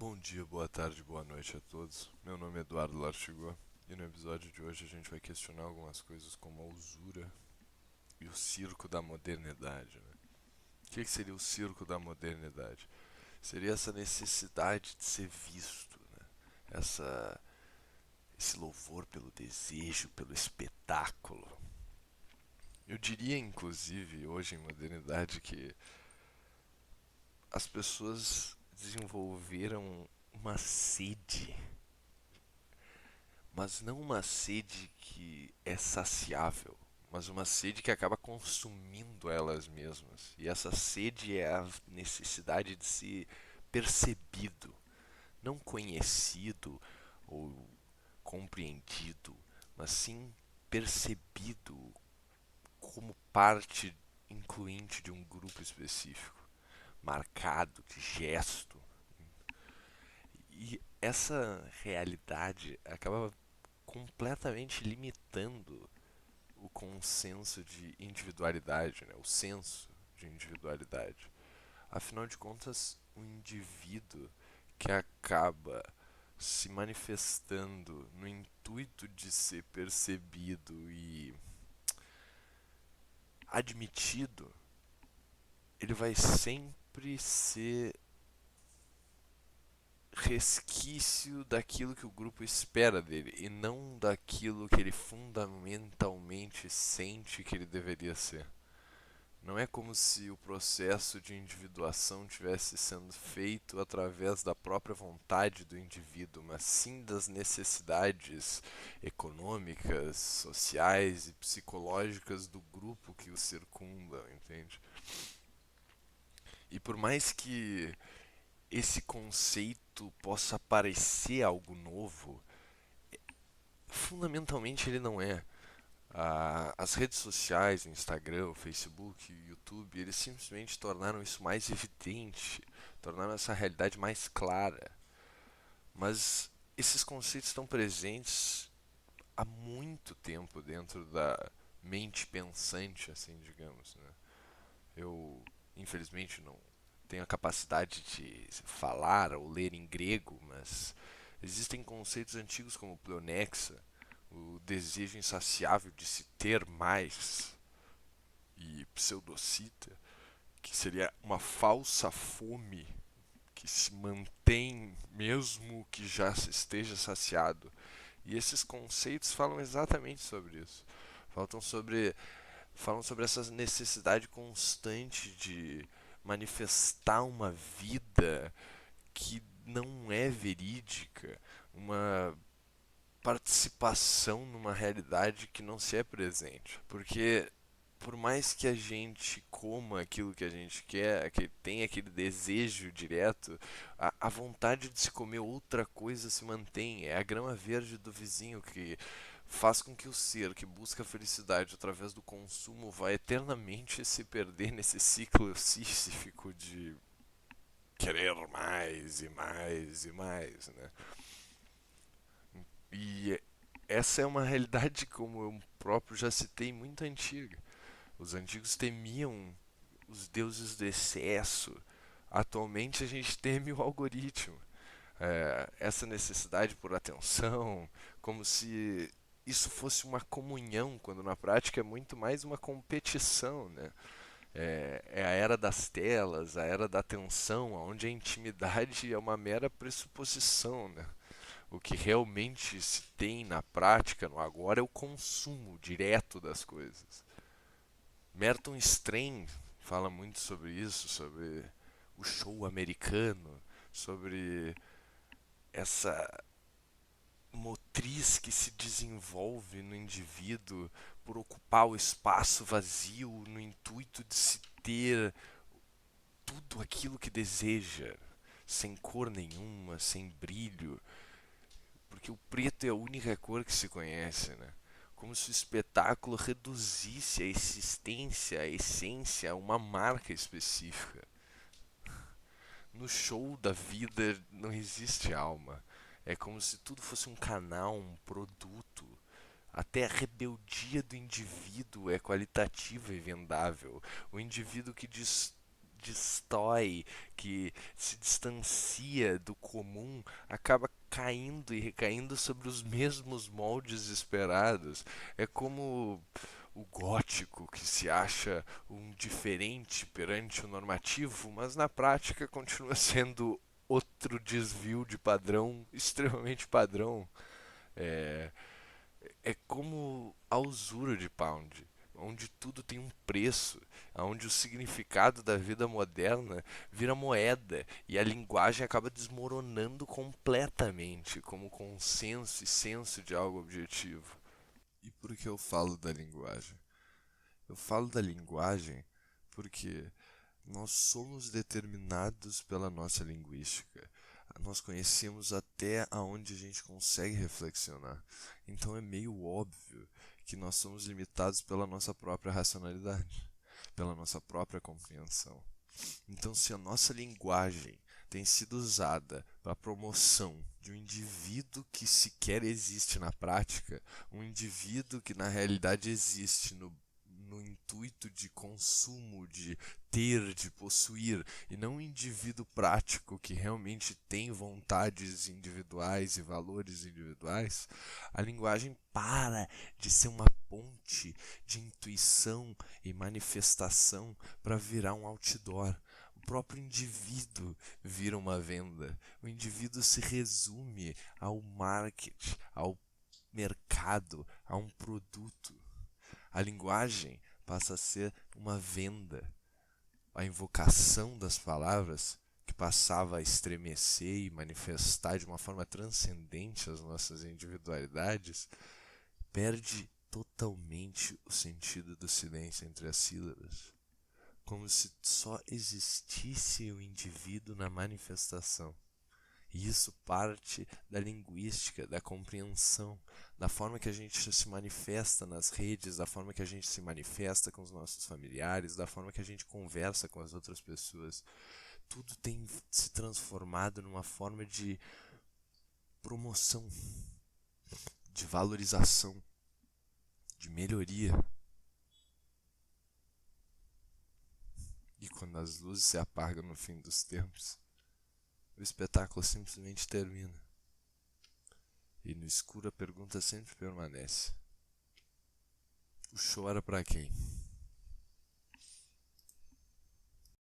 Bom dia, boa tarde, boa noite a todos. Meu nome é Eduardo Larchigua e no episódio de hoje a gente vai questionar algumas coisas como a usura e o circo da modernidade, né? O que seria o circo da modernidade? Seria essa necessidade de ser visto, né? Essa, esse louvor pelo desejo, pelo espetáculo. Eu diria, inclusive, hoje em modernidade, que as pessoas desenvolveram uma sede, mas não uma sede que é saciável, mas uma sede que acaba consumindo elas mesmas. E essa sede é a necessidade de ser percebido, não conhecido ou compreendido, mas sim percebido como parte incluinte de um grupo específico, marcado de gesto. E essa realidade acaba completamente limitando o consenso de individualidade, né? O senso de individualidade. Afinal de contas, o indivíduo que acaba se manifestando no intuito de ser percebido e admitido, ele vai sempre ser resquício daquilo que o grupo espera dele e não daquilo que ele fundamentalmente sente que ele deveria ser. Não é como se o processo de individuação tivesse sendo feito através da própria vontade do indivíduo, mas sim das necessidades econômicas, sociais e psicológicas do grupo que o circunda, entende? E por mais que esse conceito possa parecer algo novo, fundamentalmente ele não é. As redes sociais, o Instagram, o Facebook, o YouTube, eles simplesmente tornaram isso mais evidente, tornaram essa realidade mais clara. Mas esses conceitos estão presentes há muito tempo dentro da mente pensante, assim, digamos, né? Eu, infelizmente, não tenho a capacidade de falar ou ler em grego, mas existem conceitos antigos como pleonexa, o desejo insaciável de se ter mais, e pseudocita, que seria uma falsa fome que se mantém mesmo que já esteja saciado. E esses conceitos falam exatamente sobre isso. Falam sobre, falam sobre essa necessidade constante de manifestar uma vida que não é verídica, uma participação numa realidade que não se é presente. Porque por mais que a gente coma aquilo que a gente quer, que tenha aquele desejo direto, a vontade de se comer outra coisa se mantém. É a grama verde do vizinho que faz com que o ser que busca a felicidade através do consumo vá eternamente se perder nesse ciclo sísmico de querer mais e mais e mais, né? E essa é uma realidade, como eu próprio já citei, muito antiga. Os antigos temiam os deuses do excesso. Atualmente a gente teme o algoritmo. Essa necessidade por atenção, como se isso fosse uma comunhão, quando na prática é muito mais uma competição, né? É a era das telas, a era da atenção, onde a intimidade é uma mera pressuposição, né? O que realmente se tem na prática, no agora, é o consumo direto das coisas. Merton Strain fala muito sobre isso, sobre o show americano, sobre essa motriz que se desenvolve no indivíduo por ocupar o espaço vazio no intuito de se ter tudo aquilo que deseja, sem cor nenhuma, sem brilho, porque o preto é a única cor que se conhece, né? Como se o espetáculo reduzisse a existência, a essência a uma marca específica. No show da vida não existe alma. É como se tudo fosse um canal, um produto. Até a rebeldia do indivíduo é qualitativa e vendável. O indivíduo que diz destrói, que se distancia do comum, acaba caindo e recaindo sobre os mesmos moldes esperados. É como o gótico, que se acha um diferente perante o normativo, mas na prática continua sendo outro desvio de padrão extremamente padrão. É, é como a usura de Pound, onde tudo tem um preço, onde o significado da vida moderna vira moeda e a linguagem acaba desmoronando completamente como consenso e senso de algo objetivo. E por que eu falo da linguagem? Eu falo da linguagem porque nós somos determinados pela nossa linguística. Nós conhecemos até aonde a gente consegue reflexionar. Então é meio óbvio que nós somos limitados pela nossa própria racionalidade, pela nossa própria compreensão. Então, se a nossa linguagem tem sido usada para a promoção de um indivíduo que sequer existe na prática, um indivíduo que na realidade existe no intuito de consumo, de ter, de possuir, e não um indivíduo prático que realmente tem vontades individuais e valores individuais, a linguagem para de ser uma ponte de intuição e manifestação para virar um outdoor. O próprio indivíduo vira uma venda. O indivíduo se resume ao marketing, ao mercado, a um produto. A linguagem passa a ser uma venda. A invocação das palavras, que passava a estremecer e manifestar de uma forma transcendente as nossas individualidades, perde totalmente o sentido do silêncio entre as sílabas, como se só existisse o indivíduo na manifestação. E isso parte da linguística, da compreensão, da forma que a gente se manifesta nas redes, da forma que a gente se manifesta com os nossos familiares, da forma que a gente conversa com as outras pessoas. Tudo tem se transformado numa forma de promoção, de valorização, de melhoria. E quando as luzes se apagam no fim dos tempos, o espetáculo simplesmente termina. E no escuro a pergunta sempre permanece: o show era pra quem?